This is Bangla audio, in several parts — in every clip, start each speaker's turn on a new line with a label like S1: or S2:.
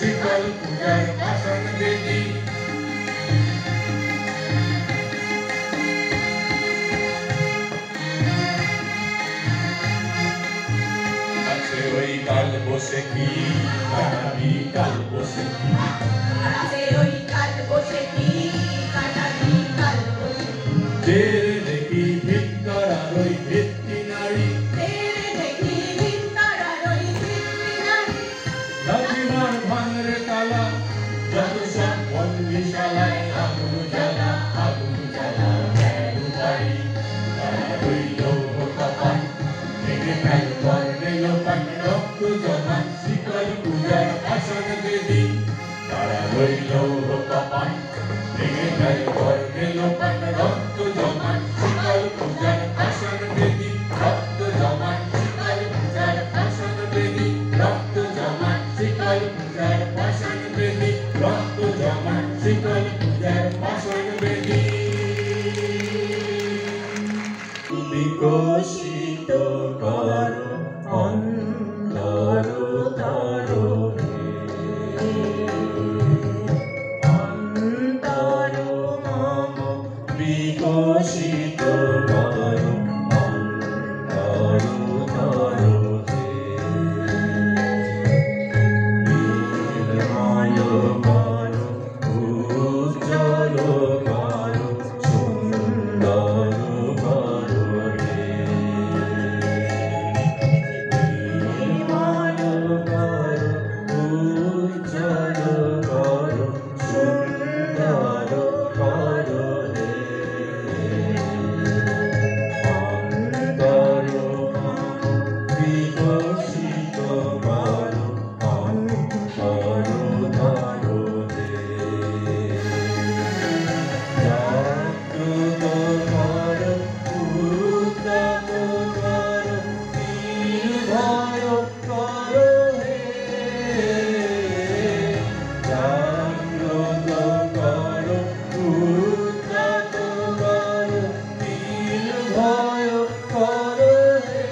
S1: শীতল পূজার ভাষণ বেদি আছে ওই কাল বসে কি কাটাবি কাল বসে কি
S2: আছে ওই কাল বসে কি কাটাবি কাল বসে
S1: যে দেখি ভিতরার ওই ভিত্তি নারী
S2: দেখি ভিতরার ওই ভিত্তি নারী
S1: লাঠিমার ভাঙরে তালা যত সব বন্দিশালায় আগুন জ্বালা গেরু বাড়ি তারা রইল কপাল ভেঙে ফেল বর্ণে লোপান রক্ত জমান শীতল পূজার ভাষণ বেদি তারা রইল কপাল ভেঙে ফেল বর্ণে লোপান রক্ত জমান শীতল পূজার ভাষণ বেদি রক্ত জমান শীতল পূজার ভাষণ বেদি রক্ত জমান শীতল পূজার ভাষণ বেদি রক্ত জমান শীতল পূজার ভাষণ বেদি বিকশিত কর অন্তর তরণে অন্তর মম বিকশিত কর অন্তর তরণে নির্মল কর উজ্জ্বল কর সুন্দর কর নির্মল কর উজ্জ্বল কর সুন্দর কর অন্তর মম বিকশিত কর অন্তর তরণে জাগ্রত কর উদ্যত কর নির্ভয় কর হে জাগ্রত কর উদ্যত কর নির্ভয় কর হে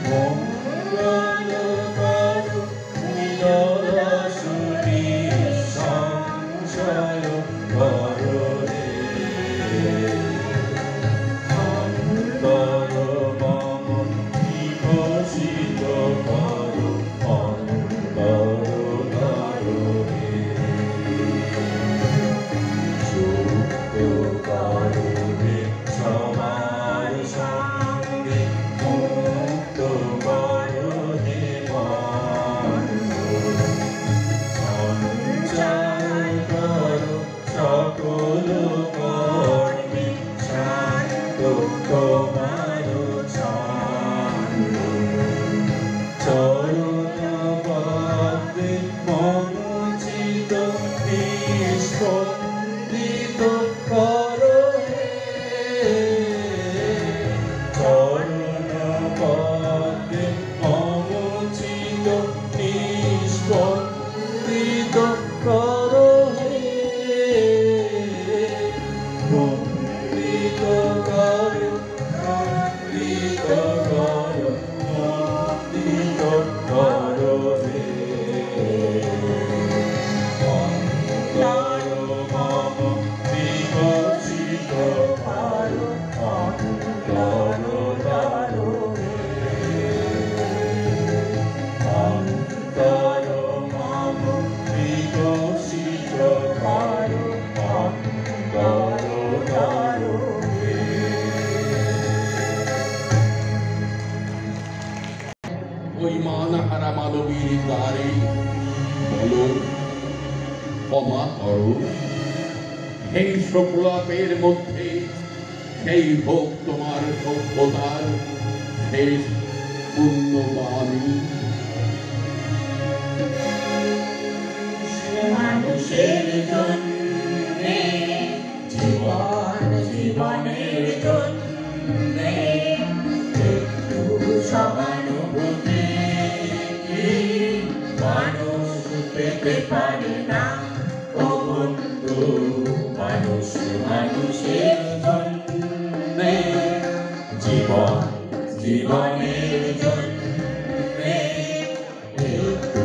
S1: মঙ্গল কর নিরসুরি সংশয় কর রে অন্তর মম বিকশিত কর অন্তর তরণে সুপ্ত কারণে সবার সঙ্গে মুক্ত কর হে সঞ্চার কর সকল কর্মে শান্ত তোমার ছন্দ চরণ পদ্মে মম চিত নিষ্পন্দিত কর হে চরণ পদ্মে মম চিত নিষ্পন্দিত কর হে মন্দিত কর মন্দিত কর মন্দিত কর হে অন্তর মম বিকশিত কর অন্তর তরণে অন্তর মম বিকশিত কর অন্তর তরণে
S3: ওই মানহারা মানবীর দ্বারে বলো ক্ষমা করো হিংস্র প্রলাপের মধ্যে সেই হোক তোমার সভ্যতার শেষ পুণ্যবাণী
S2: মানুষের জন্যে জীবনের জন্যে একটু সহানুভূতি মানুষ পেতে পারে না ও বন্ধু মানুষ মানুষের জন্যে জীবনের জন্যে একটু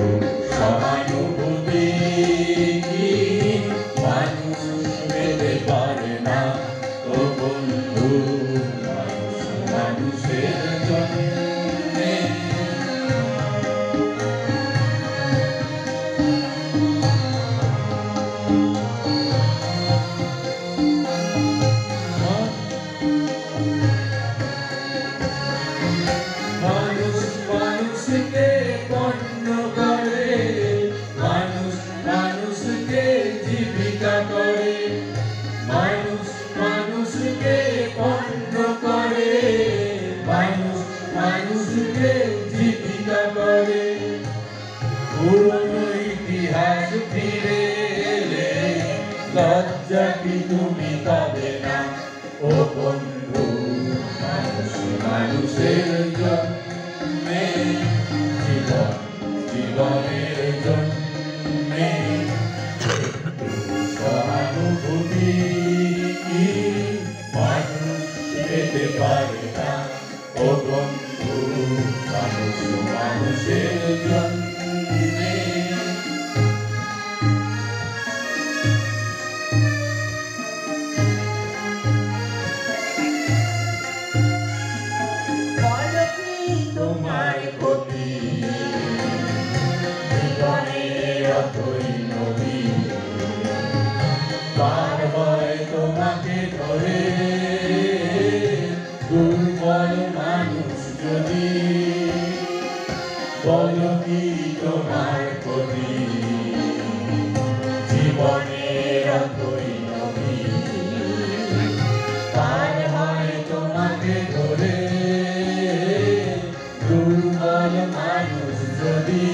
S1: লজ্জা কি তুমি পাবে না ও বন্ধু মানুষ মানুষের জন্যে জীবন জীবনের জন্যে সহানুভূতি কি মানুষ পেতে পারে না ও বন্ধু মানুষ মানুষের জন্যে
S2: বলো কি তোমার ক্ষতি
S1: জীবনের অথই নদী পার হয় তোমাকে ধরে দুর্বল মানুষ যদি বলো কি তোমার ক্ষতি জীবনের অথই নদী পার হয় তোমাকে ধরে দুর্বল মানুষ যদি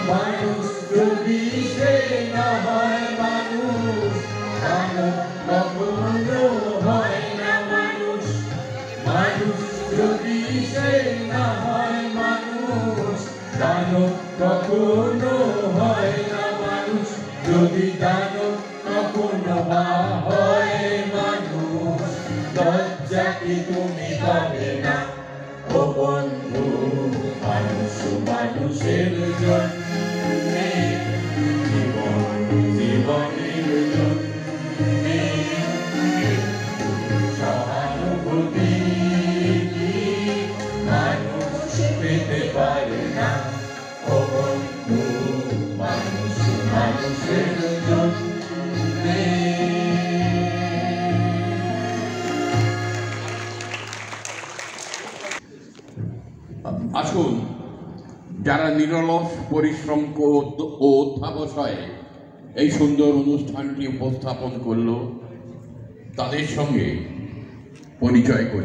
S1: মানুষ যদি সে না হয় মানুষ মানব কখনো হয় না মানুষ মানুষ যদি সে না হয় মানুষ দানব কখনো হয় না মানুষ যদি দানব কখনো বা হয় মানুষ লজ্জা কি তুমি পাবে না ও বন্ধু মানুষ মানুষের জন্যে জীবন জীবনের জন্যে সহানুভূতি কি মানুষ পেতে পারে না ও বন্ধু মানুষ মানুষের জন্যে
S3: আসুন যারা নিরলস পরিশ্রম ও অধ্যাবসায়ে এই সুন্দর অনুষ্ঠানটি উপস্থাপন করলো তাদের সঙ্গে পরিচয় করি।